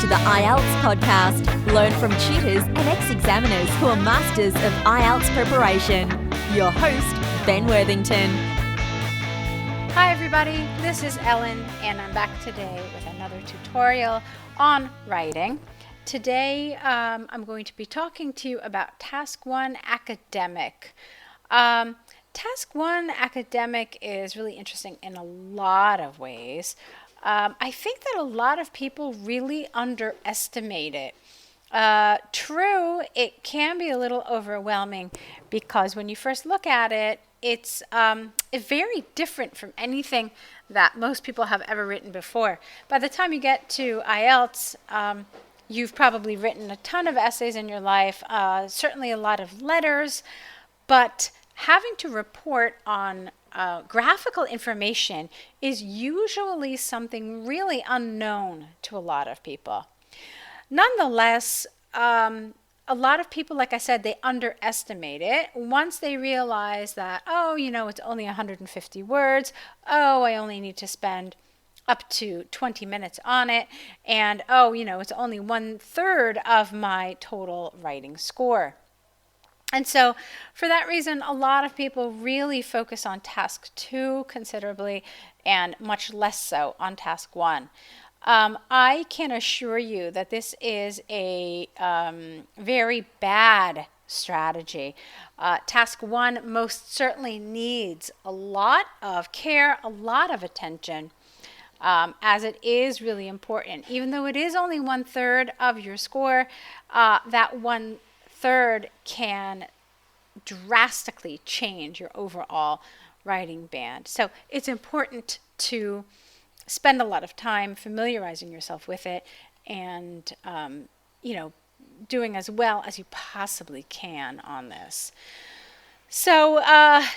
to the IELTS podcast. Learn from tutors and ex-examiners who are masters of IELTS preparation. Your host, Ben Worthington. Hi everybody, this is Ellen and I'm back today with another tutorial on writing. Today I'm going to be talking to you about Task 1 Academic. Task 1 Academic is really interesting in a lot of ways. I think that a lot of people really underestimate it. True, it can be a little overwhelming because when you first look at it, it's very different from anything that most people have ever written before. By the time you get to IELTS, you've probably written a ton of essays in your life, certainly a lot of letters, but having to report on graphical information is usually something really unknown to a lot of people. Nonetheless, a lot of people, like I said, they underestimate it. Once they realize that, it's only 150 words. I only need to spend up to 20 minutes on it. And, it's only 1/3 of my total writing score. And so for that reason, a lot of people really focus on Task 2 considerably and much less so on Task 1. I can assure you that this is a very bad strategy. Task 1 most certainly needs a lot of care, a lot of attention, as it is really important. Even though it is only 1/3 of your score, that 1/3 can drastically change your overall writing band. So it's important to spend a lot of time familiarizing yourself with it and, doing as well as you possibly can on this. So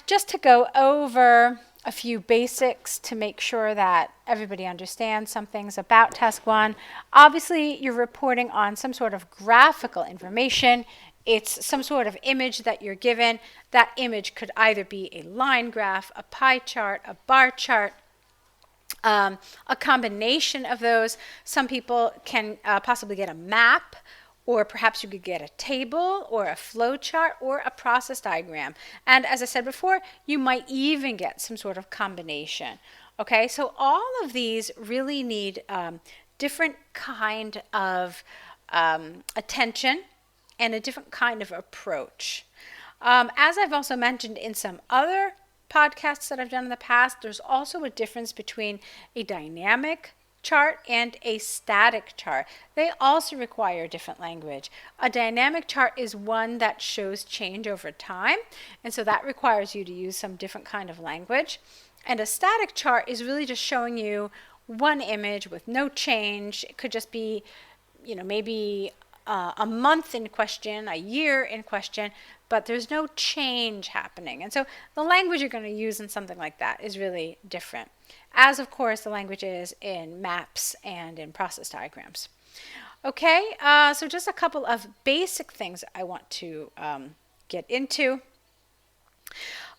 just to go over a few basics to make sure that everybody understands some things about Task 1. Obviously, you're reporting on some sort of graphical information. It's some sort of image that you're given. That image could either be a line graph, a pie chart, a bar chart, a combination of those. Some people can possibly get a map, or perhaps you could get a table or a flow chart or a process diagram. And as I said before, you might even get some sort of combination. Okay, so all of these really need different kind of attention and a different kind of approach. As I've also mentioned in some other podcasts that I've done in the past, there's also a difference between a dynamic chart and a static chart. They also require different language. A dynamic chart is one that shows change over time, and so that requires you to use some different kind of language. And a static chart is really just showing you one image with no change. It could just be, maybe a month in question, a year in question, but there's no change happening. And so the language you're going to use in something like that is really different, as of course the language is in maps and in process diagrams. Okay, so just a couple of basic things I want to get into.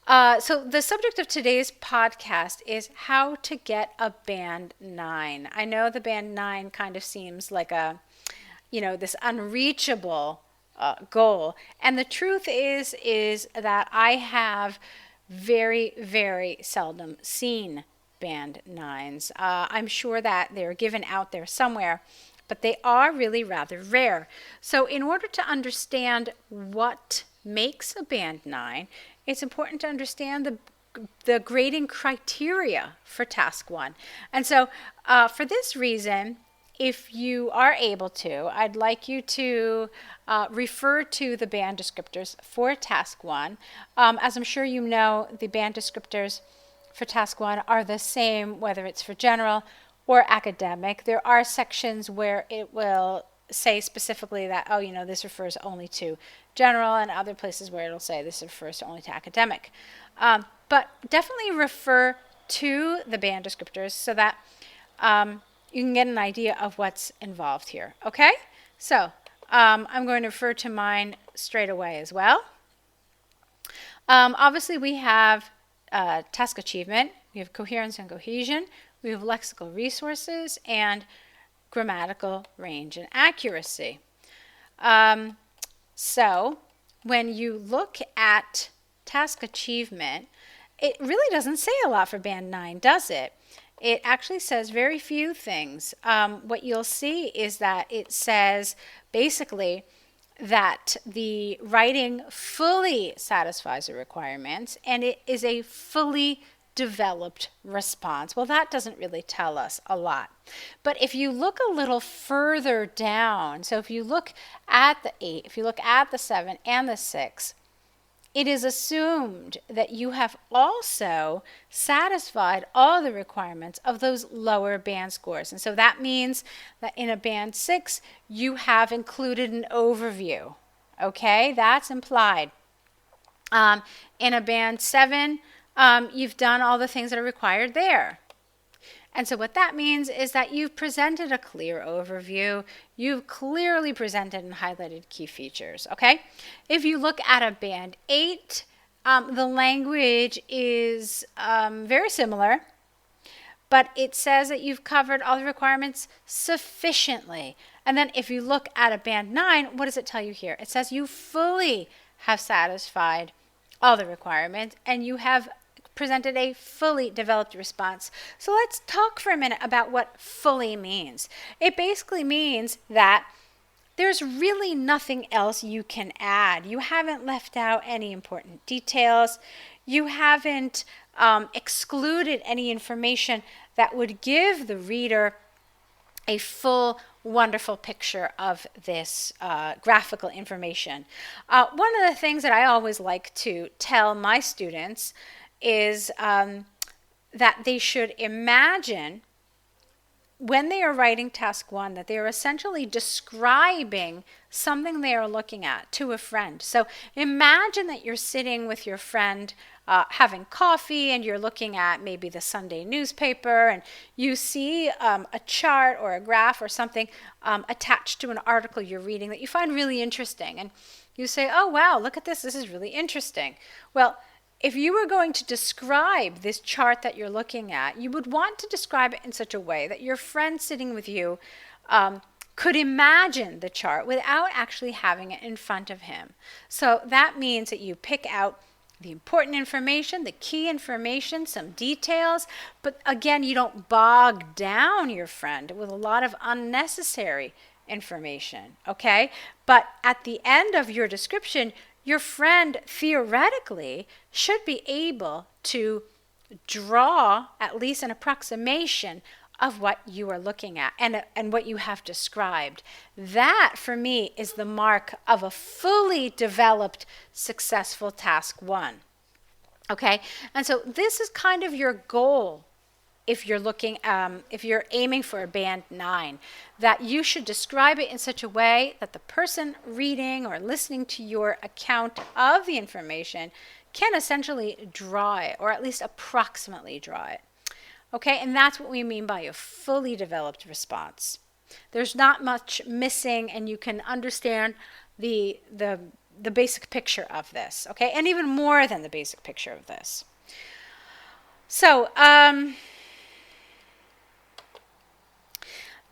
So the subject of today's podcast is how to get a Band 9. I know the Band 9 kind of seems like this unreachable goal. And the truth is that I have very, very seldom seen Band 9s. I'm sure that they're given out there somewhere, but they are really rather rare. So in order to understand what makes a Band 9, it's important to understand the grading criteria for Task 1. And so for this reason, if you are able to, I'd like you to refer to the band descriptors for Task 1. As I'm sure you know, the band descriptors for Task 1 are the same whether it's for general or academic. There are sections where it will say specifically that, this refers only to general, and other places where it'll say this refers only to academic. But definitely refer to the band descriptors so that you can get an idea of what's involved here. Okay? So I'm going to refer to mine straight away as well. Obviously, we have task achievement, we have coherence and cohesion, we have lexical resources, and grammatical range and accuracy. So when you look at task achievement, it really doesn't say a lot for Band 9, does it? It actually says very few things. What you'll see is that it says basically that the writing fully satisfies the requirements and it is a fully developed response. Well, that doesn't really tell us a lot. But if you look a little further down, so if you look at the 8, if you look at the 7 and the 6, it is assumed that you have also satisfied all the requirements of those lower band scores. And so that means that in a Band 6, you have included an overview. Okay, that's implied. In a Band 7, you've done all the things that are required there. And so what that means is that you've presented a clear overview. You've clearly presented and highlighted key features, okay? If you look at a Band 8, the language is very similar, but it says that you've covered all the requirements sufficiently. And then if you look at a Band 9, what does it tell you here? It says you fully have satisfied all the requirements and you have presented a fully developed response. So let's talk for a minute about what fully means. It basically means that there's really nothing else you can add. You haven't left out any important details. You haven't excluded any information that would give the reader a full, wonderful picture of this graphical information. One of the things that I always like to tell my students is that they should imagine when they are writing task 1 that they are essentially describing something they are looking at to a friend. So imagine that you're sitting with your friend having coffee and you're looking at maybe the Sunday newspaper and you see a chart or a graph or something attached to an article you're reading that you find really interesting. And you say, oh, wow, look at this. This is really interesting. Well, if you were going to describe this chart that you're looking at, you would want to describe it in such a way that your friend sitting with you could imagine the chart without actually having it in front of him. So that means that you pick out the important information, the key information, some details, but again, you don't bog down your friend with a lot of unnecessary information, okay? But at the end of your description, your friend theoretically should be able to draw at least an approximation of what you are looking at and what you have described. That, for me, is the mark of a fully developed, successful task 1. Okay? And so this is kind of your goal if you're looking, if you're aiming for a Band 9, that you should describe it in such a way that the person reading or listening to your account of the information can essentially draw it, or at least approximately draw it. Okay, and that's what we mean by a fully developed response. There's not much missing, and you can understand the basic picture of this, okay, and even more than the basic picture of this. So,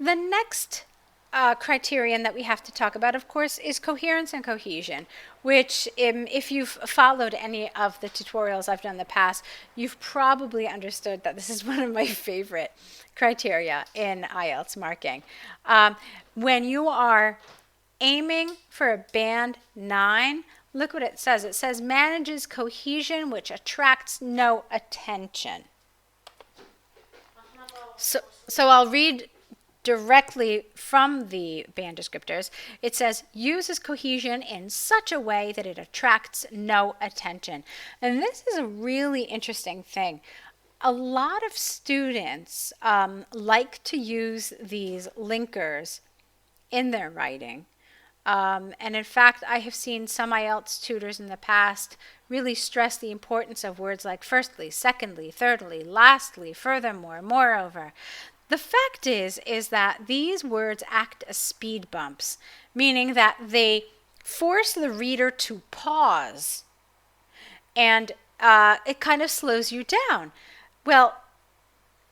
the next criterion that we have to talk about, of course, is coherence and cohesion, which if you've followed any of the tutorials I've done in the past, you've probably understood that this is one of my favorite criteria in IELTS marking. When you are aiming for a Band 9, look what it says. It says manages cohesion which attracts no attention. So I'll read directly from the band descriptors. It says uses cohesion in such a way that it attracts no attention. And this is a really interesting thing. A lot of students like to use these linkers in their writing. And in fact, I have seen some IELTS tutors in the past really stress the importance of words like firstly, secondly, thirdly, lastly, furthermore, moreover. The fact is that these words act as speed bumps, meaning that they force the reader to pause, and it kind of slows you down. Well,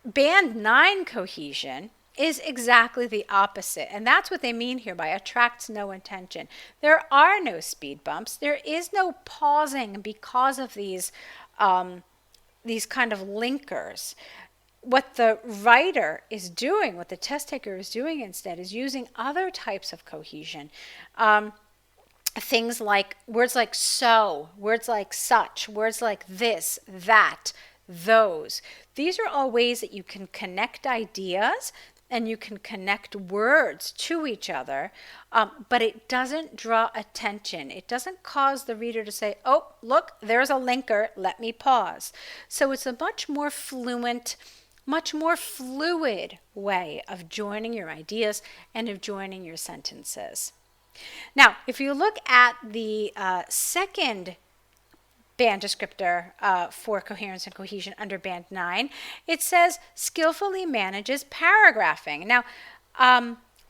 Band 9 cohesion is exactly the opposite. And that's what they mean here by attracts no attention. There are no speed bumps. There is no pausing because of these kind of linkers. What the writer is doing, what the test taker is doing instead, is using other types of cohesion. Things like words like so, words like such, words like this, that, those. These are all ways that you can connect ideas and you can connect words to each other, but it doesn't draw attention. It doesn't cause the reader to say, oh, look, there's a linker, let me pause. So it's a much more fluent, much more fluid way of joining your ideas and of joining your sentences. Now, if you look at the second band descriptor for coherence and cohesion under band 9, it says skillfully manages paragraphing. Now,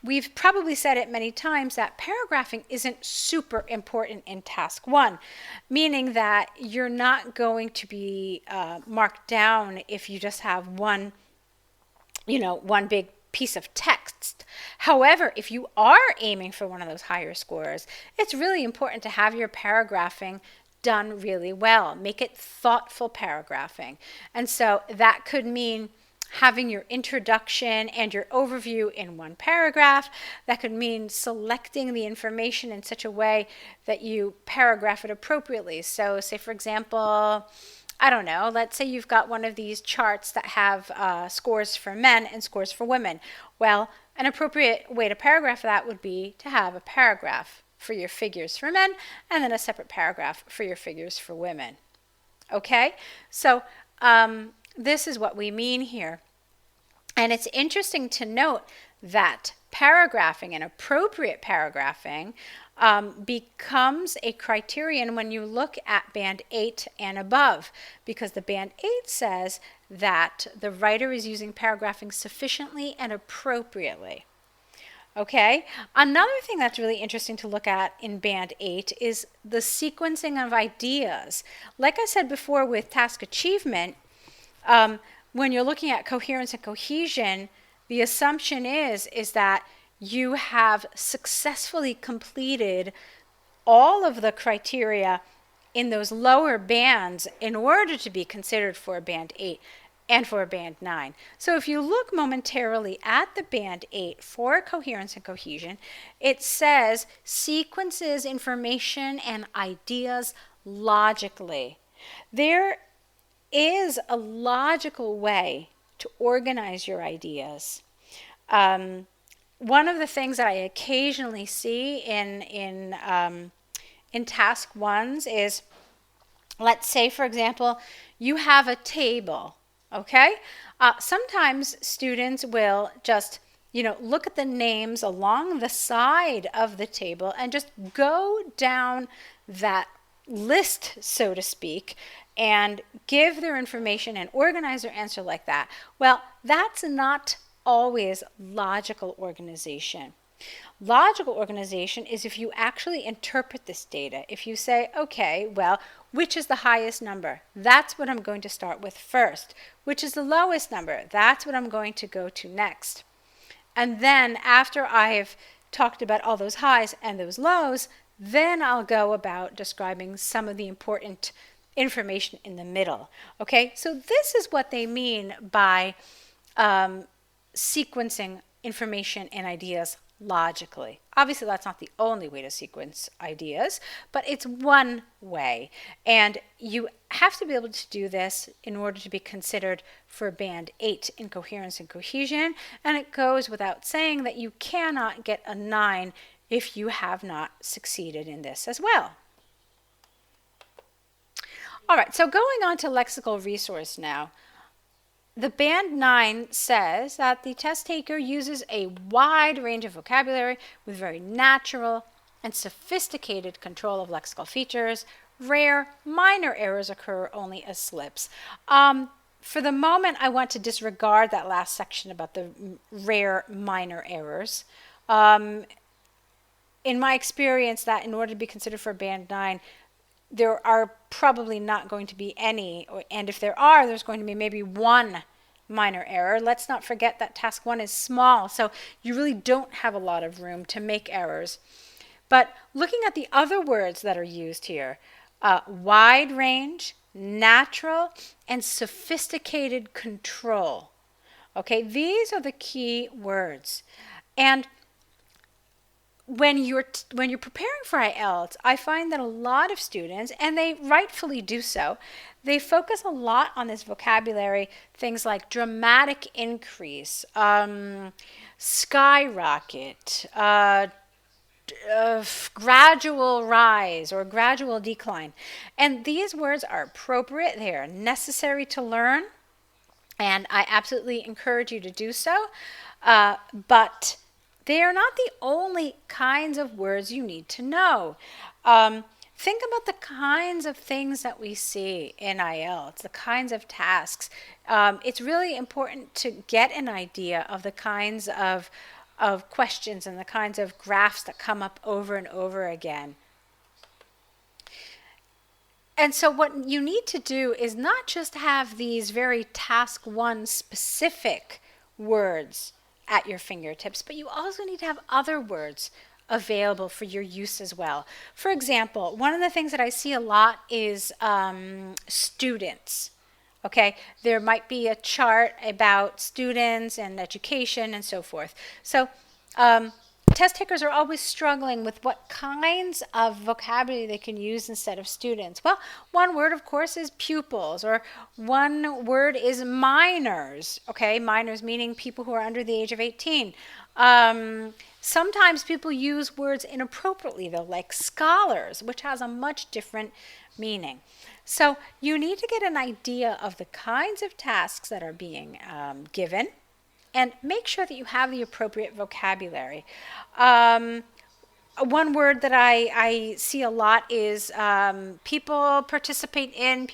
we've probably said it many times that paragraphing isn't super important in task 1, meaning that you're not going to be marked down if you just have one big piece of text. However, if you are aiming for one of those higher scores, it's really important to have your paragraphing done really well. Make it thoughtful paragraphing. And so that could mean having your introduction and your overview in one paragraph. That could mean selecting the information in such a way that you paragraph it appropriately. So say, for example, I don't know, let's say you've got one of these charts that have scores for men and scores for women. Well, an appropriate way to paragraph that would be to have a paragraph for your figures for men and then a separate paragraph for your figures for women. Okay? So this is what we mean here. And it's interesting to note that paragraphing and appropriate paragraphing becomes a criterion when you look at band 8 and above, because the band 8 says that the writer is using paragraphing sufficiently and appropriately. Okay, another thing that's really interesting to look at in band 8 is the sequencing of ideas. Like I said before with task achievement, when you're looking at coherence and cohesion, the assumption is that you have successfully completed all of the criteria in those lower bands in order to be considered for a band 8 and for a band 9. So if you look momentarily at the band 8 for coherence and cohesion, it says sequences information and ideas logically. There is a logical way to organize your ideas. One of the things that I occasionally see in task 1s is, let's say, for example, you have a table, okay? Sometimes students will just, look at the names along the side of the table and just go down that list, so to speak, and give their information and organize their answer like that. Well, that's not always logical organization. Logical organization is if you actually interpret this data. If you say, okay, well, which is the highest number? That's what I'm going to start with first. Which is the lowest number? That's what I'm going to go to next. And then after I've talked about all those highs and those lows, then I'll go about describing some of the important information in the middle. Okay, so this is what they mean by sequencing information and ideas logically. Obviously, that's not the only way to sequence ideas, but it's one way. And you have to be able to do this in order to be considered for band 8 in coherence and cohesion. And it goes without saying that you cannot get a 9 if you have not succeeded in this as well. All right, so going on to lexical resource now. The band 9 says that the test taker uses a wide range of vocabulary with very natural and sophisticated control of lexical features. Rare, minor errors occur only as slips. For the moment, I want to disregard that last section about the rare, minor errors. In my experience, that in order to be considered for band 9, there are probably not going to be any, and if there are, there's going to be maybe one minor error. Let's not forget that task 1 is small, so you really don't have a lot of room to make errors. But looking at the other words that are used here, wide range, natural, and sophisticated control. Okay, these are the key words. And when you're preparing for IELTS, I find that a lot of students, and they rightfully do so, they focus a lot on this vocabulary, things like dramatic increase, skyrocket, gradual rise or gradual decline. And these words are appropriate, they are necessary to learn, and I absolutely encourage you to do so. But they are not the only kinds of words you need to know. Think about the kinds of things that we see in IELTS, the kinds of tasks. It's really important to get an idea of the kinds of questions and the kinds of graphs that come up over and over again. And so what you need to do is not just have these very task 1 specific words at your fingertips, but you also need to have other words available for your use as well. For example, one of the things that I see a lot is students. Okay, there might be a chart about students and education and so forth. So test takers are always struggling with what kinds of vocabulary they can use instead of students. Well, one word, of course, is pupils, or one word is minors. Okay, minors meaning people who are under the age of 18. Sometimes people use words inappropriately, though, like scholars, which has a much different meaning. So you need to get an idea of the kinds of tasks that are being given, and make sure that you have the appropriate vocabulary. One word that I see a lot is people participate in,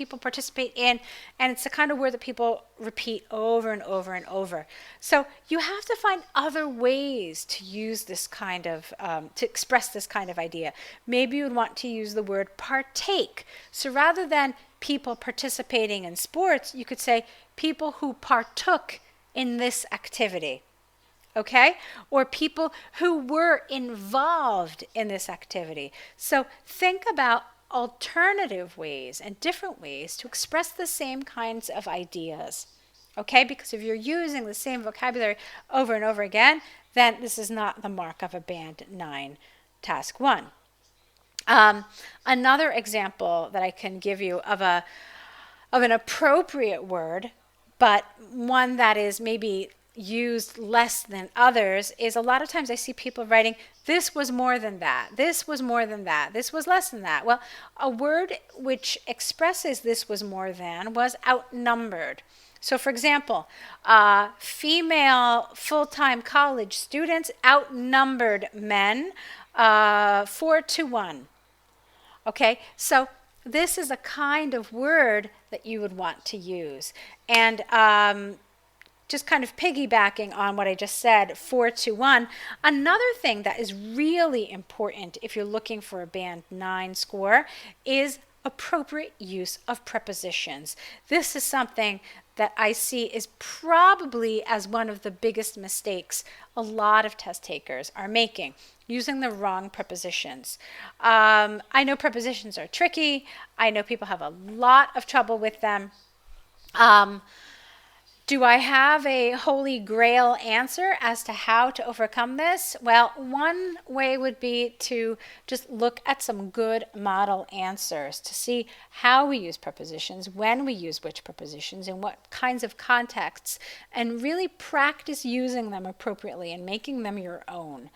and it's the kind of word that people repeat over and over and over. So you have to find other ways to use this kind of, to express this kind of idea. Maybe you would want to use the word partake. So rather than people participating in sports, you could say people who partook in this activity. Okay? Or people who were involved in this activity. So think about alternative ways and different ways to express the same kinds of ideas. Okay? Because if you're using the same vocabulary over and over again, then this is not the mark of a Band 9 Task 1. Another example that I can give you of an appropriate word, but one that is maybe used less than others, is a lot of times I see people writing, this was more than that, this was more than that, this was less than that. Well, a word which expresses this was more than was outnumbered. So for example, female full-time college students outnumbered men 4-1. Okay, so this is a kind of word that you would want to use. And just kind of piggybacking on what I just said, 4-1, another thing that is really important if you're looking for a Band 9 score is appropriate use of prepositions. This is something that I see is probably as one of the biggest mistakes a lot of test takers are making, using the wrong prepositions. I know prepositions are tricky. I know people have a lot of trouble with them. Do I have a holy grail answer as to how to overcome this? Well, one way would be to just look at some good model answers to see how we use prepositions, when we use which prepositions, in what kinds of contexts, and really practice using them appropriately and making them your own.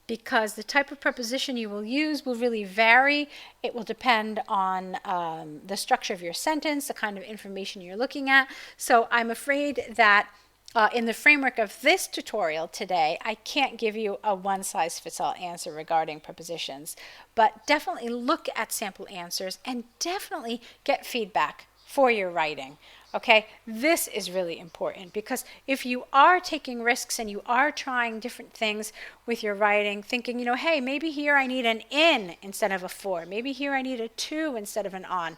Because the type of preposition you will use will really vary. It will depend on the structure of your sentence, the kind of information you're looking at. So I'm afraid that in the framework of this tutorial today, I can't give you a one-size-fits-all answer regarding prepositions. But definitely look at sample answers and definitely get feedback for your writing. Okay, this is really important because if you are taking risks and you are trying different things with your writing, thinking, you know, hey, maybe here I need an in instead of a for, maybe here I need a to instead of an on.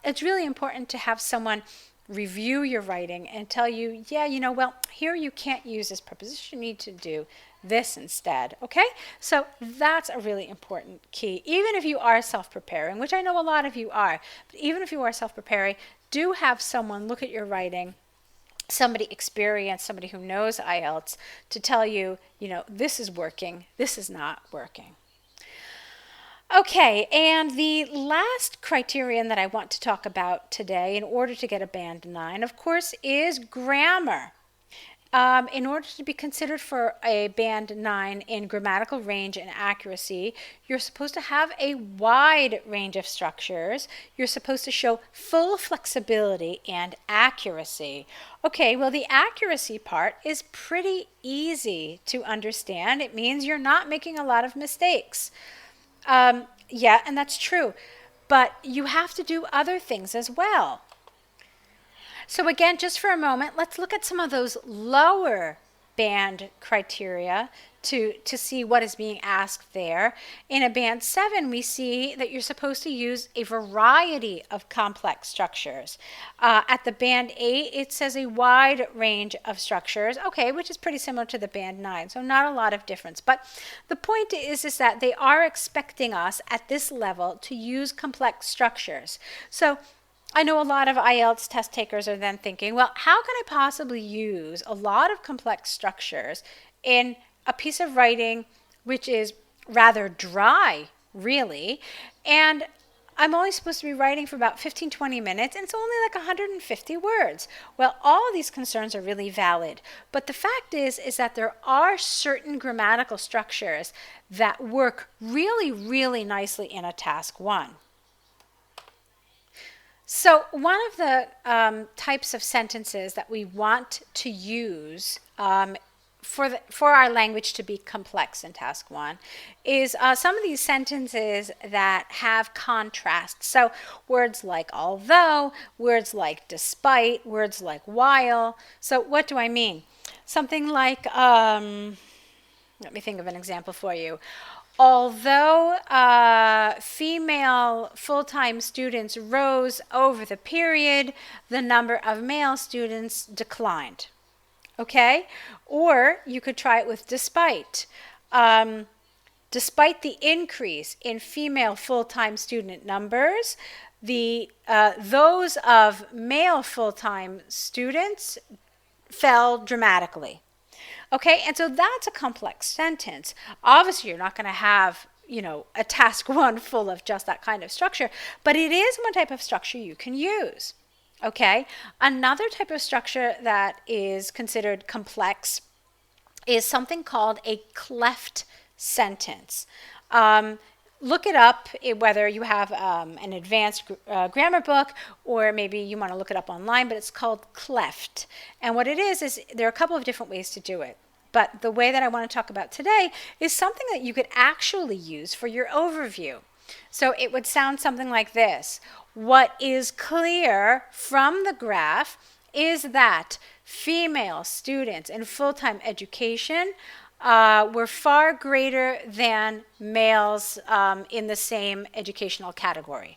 It's really important to have someone review your writing and tell you, yeah, well, here you can't use this preposition, you need to do this instead, okay? So that's a really important key. Even if you are self-preparing, which I know a lot of you are, but even if you are self-preparing, do have someone look at your writing, somebody experienced, somebody who knows IELTS, to tell you, this is working, this is not working. Okay, and the last criterion that I want to talk about today in order to get a Band 9, of course, is grammar. In order to be considered for a Band 9 in grammatical range and accuracy, you're supposed to have a wide range of structures. You're supposed to show full flexibility and accuracy. Okay, well, the accuracy part is pretty easy to understand. It means you're not making a lot of mistakes. Yeah, and that's true. But you have to do other things as well. So again, just for a moment, let's look at some of those lower band criteria to see what is being asked there. In a Band 7, we see that you're supposed to use a variety of complex structures. At the Band 8, it says a wide range of structures, okay, which is pretty similar to the Band 9, so not a lot of difference. But the point is that they are expecting us at this level to use complex structures. So I know a lot of IELTS test takers are then thinking, well, how can I possibly use a lot of complex structures in a piece of writing which is rather dry, really, and I'm only supposed to be writing for about 15-20 minutes, and it's only like 150 words. Well, all of these concerns are really valid, but the fact is that there are certain grammatical structures that work really, really nicely in a Task 1. So one of the types of sentences that we want to use for our language to be complex in Task 1 is some of these sentences that have contrast. So words like although, words like despite, words like while. So what do I mean? Something like, let me think of an example for you. Although female full-time students rose over the period, the number of male students declined. Okay? Or you could try it with despite. Despite the increase in female full-time student numbers, those of male full-time students fell dramatically. Okay, and so that's a complex sentence. Obviously, you're not going to have, a Task 1 full of just that kind of structure, but it is one type of structure you can use. Okay, another type of structure that is considered complex is something called a cleft sentence. Look it up, whether you have an advanced grammar book or maybe you want to look it up online, but it's called cleft. And what it is there are a couple of different ways to do it. But the way that I want to talk about today is something that you could actually use for your overview. So it would sound something like this. What is clear from the graph is that female students in full-time education were far greater than males in the same educational category.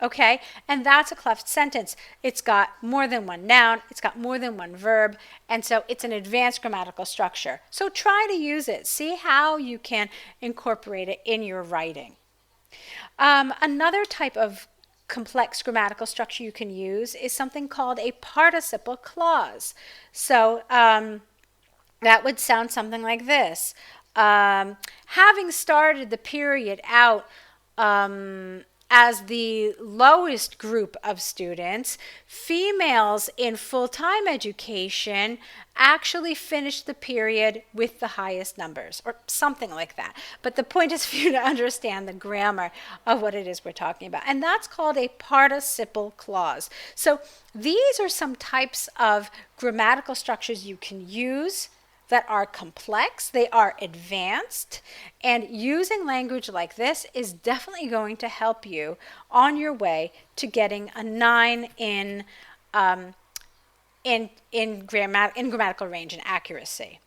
Okay, and that's a cleft sentence. It's got more than one noun, it's got more than one verb, and so it's an advanced grammatical structure. So try to use it. See how you can incorporate it in your writing. Another type of complex grammatical structure you can use is something called a participle clause. So that would sound something like this. Having started the period out as the lowest group of students, females in full-time education actually finished the period with the highest numbers, or something like that. But the point is for you to understand the grammar of what it is we're talking about. And that's called a participle clause. So these are some types of grammatical structures you can use that are complex, they are advanced, and using language like this is definitely going to help you on your way to getting a 9 in grammatical range and accuracy.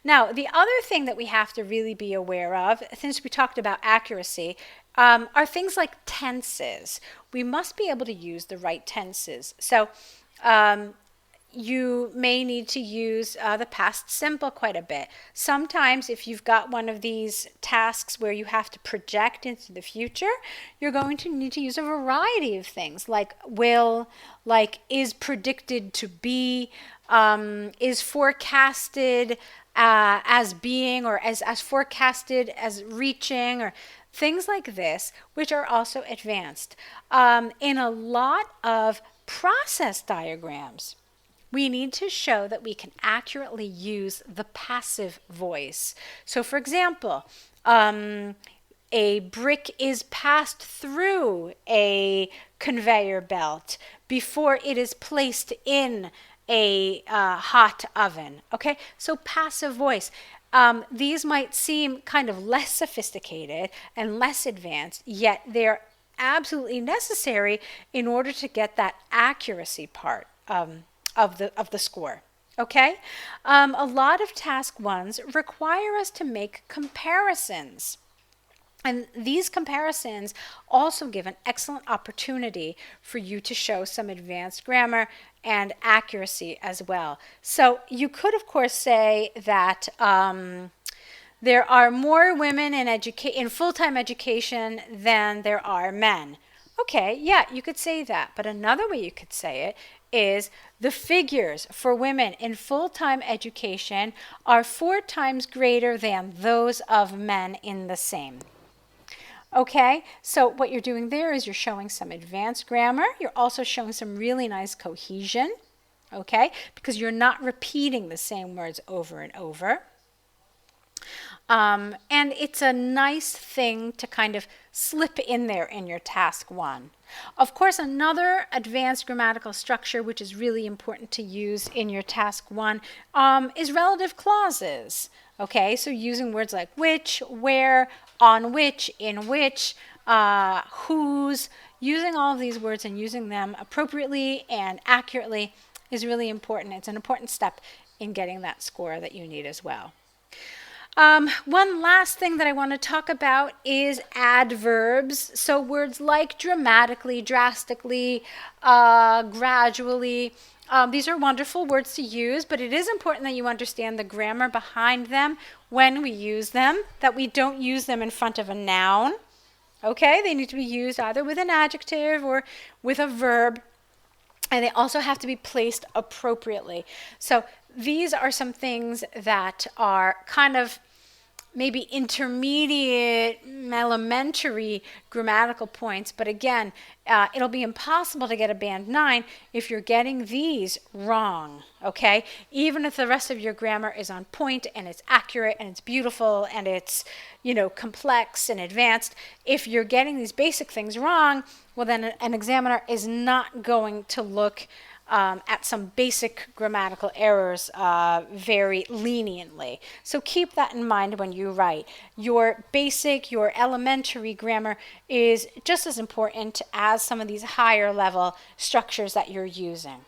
Now, the other thing that we have to really be aware of, since we talked about accuracy, are things like tenses. We must be able to use the right tenses. So You may need to use the past simple quite a bit. Sometimes if you've got one of these tasks where you have to project into the future, you're going to need to use a variety of things like will, like is predicted to be, is forecasted as being, or as forecasted as reaching, or things like this, which are also advanced. In a lot of process diagrams, we need to show that we can accurately use the passive voice. So for example, a brick is passed through a conveyor belt before it is placed in a hot oven. Okay, so passive voice. These might seem kind of less sophisticated and less advanced, yet they're absolutely necessary in order to get that accuracy part of the score. Okay, a lot of task ones require us to make comparisons. And these comparisons also give an excellent opportunity for you to show some advanced grammar and accuracy as well. So you could, of course, say that there are more women in full-time education than there are men. Okay, yeah, you could say that. But another way you could say it is the figures for women in full-time education are 4 times greater than those of men in the same. Okay, so what you're doing there is you're showing some advanced grammar. You're also showing some really nice cohesion, okay, because you're not repeating the same words over and over. And it's a nice thing to kind of slip in there in your task one. Of course, another advanced grammatical structure which is really important to use in your task one is relative clauses. Okay, so using words like which, where, on which, in which, whose, using all of these words and using them appropriately and accurately is really important. It's an important step in getting that score that you need as well. One last thing that I want to talk about is adverbs. So words like dramatically, drastically, gradually. These are wonderful words to use, but it is important that you understand the grammar behind them when we use them, that we don't use them in front of a noun. Okay, they need to be used either with an adjective or with a verb, and they also have to be placed appropriately. So these are some things that are kind of maybe intermediate, elementary grammatical points, but again, it'll be impossible to get a band 9 if you're getting these wrong, okay? Even if the rest of your grammar is on point and it's accurate and it's beautiful and it's, complex and advanced, if you're getting these basic things wrong, well then an examiner is not going to look at some basic grammatical errors very leniently. So keep that in mind when you write. Your basic, your elementary grammar is just as important as some of these higher level structures that you're using.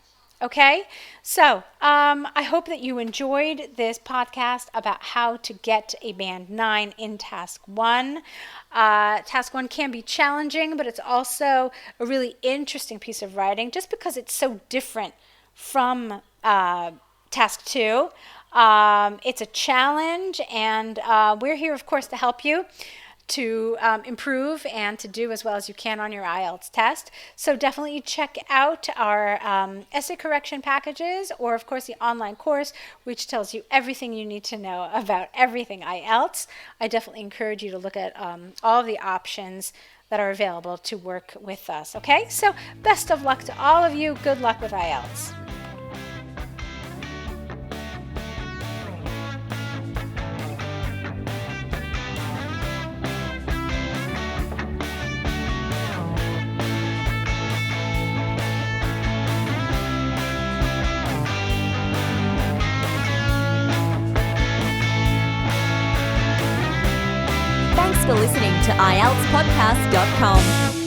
Okay, so I hope that you enjoyed this podcast about how to get a band 9 in task 1. Task 1 can be challenging, but it's also a really interesting piece of writing just because it's so different from task 2. It's a challenge, and we're here, of course, to help you to improve and to do as well as you can on your IELTS test. So definitely check out our essay correction packages, or of course the online course, which tells you everything you need to know about everything IELTS. I definitely encourage you to look at all of the options that are available to work with us. Okay, so best of luck to all of you. Good luck with IELTS. Thanks for listening to IELTSpodcast.com.